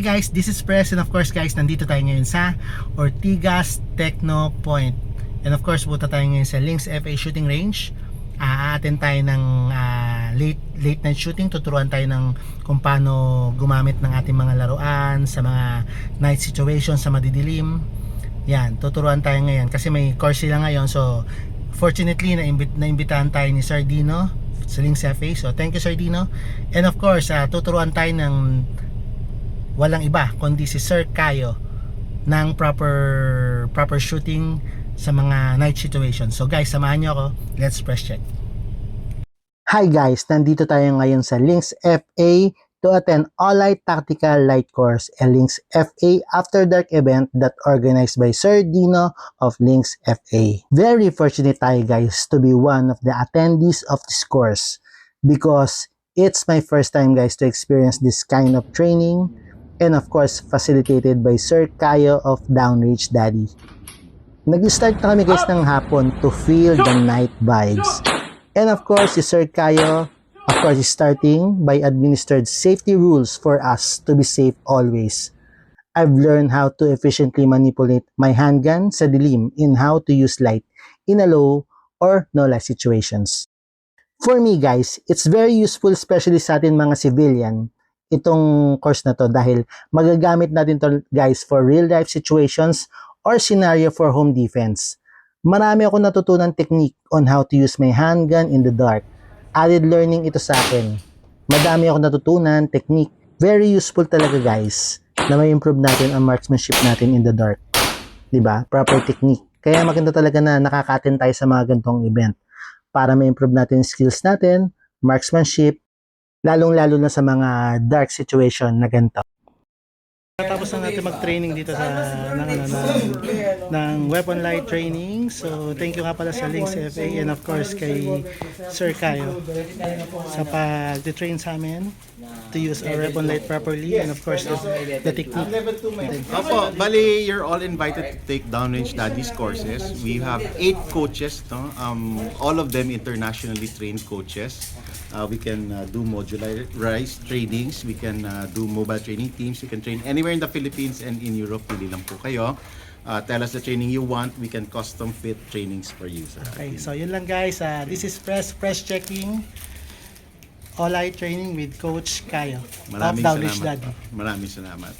guys, this is Press, and of course guys, nandito tayo ngayon sa Ortigas Techno Point. And of course, buta tayo ngayon sa Lynx FA Shooting Range. Aaten tayo ng late night shooting. Tuturuan tayo ng kung paano gumamit ng ating mga laruan sa mga night situation, sa madidilim. Yan, tuturuan tayo ngayon kasi may course sila ngayon. So fortunately, naimbitahan tayo ni Sir Dino sa Lynx FA. So thank you Sir Dino. And of course, tuturuan tayo ng walang iba kundi si Sir Kayo ng proper shooting sa mga night situation. So guys, samahan nyo ako. Let's press check. Hi guys, nandito tayo ngayon sa Lynx FA to attend All-Light Tactical Light Course, a Lynx FA After Dark event that organized by Sir Dino of Lynx FA. Very fortunate tayo guys to be one of the attendees of this course because it's my first time guys to experience this kind of training, and of course facilitated by Sir Kayo of Downrange Daddy. Nag-start na kami guys ng hapon to feel the night vibes. And of course, si Sir Kayo, of course, is starting by administered safety rules for us to be safe always. I've learned how to efficiently manipulate my handgun sa dilim in how to use light in a low or no light situations. For me guys, it's very useful especially sa atin mga civilian itong course na to dahil magagamit natin to guys for real life situations or scenario for home defense. Marami ako natutunan technique on how to use my handgun in the dark. Added learning ito sa akin. Madami ako natutunan technique. Very useful talaga guys na may improve natin ang marksmanship natin in the dark. Diba? Proper technique. Kaya maganda talaga na nakaka-attend tayo sa mga ganitong event para may improve natin skills natin, marksmanship, lalong-lalo na sa mga dark situation na ganito. Tapos na natin mag-training dito sa ng weapon light training. So thank you nga pala sa Lynx FA and of course kay Sir Kayo sa pag-train sa amin to use our weapon light properly, and of course the technique. Opo, bali, you're all invited to take Downrange Daddy's courses. We have 8 coaches, no? All of them internationally trained coaches. We can do modularized trainings, we can do mobile training teams, we can train anywhere in the Philippines and in Europe. Pili lang po kayo. Tell us the training you want, we can custom fit trainings for you. Okay, so yun lang guys. This is press checking. All-Light training with Coach Kayo. Maraming Downrange salamat. Daddy. Maraming salamat.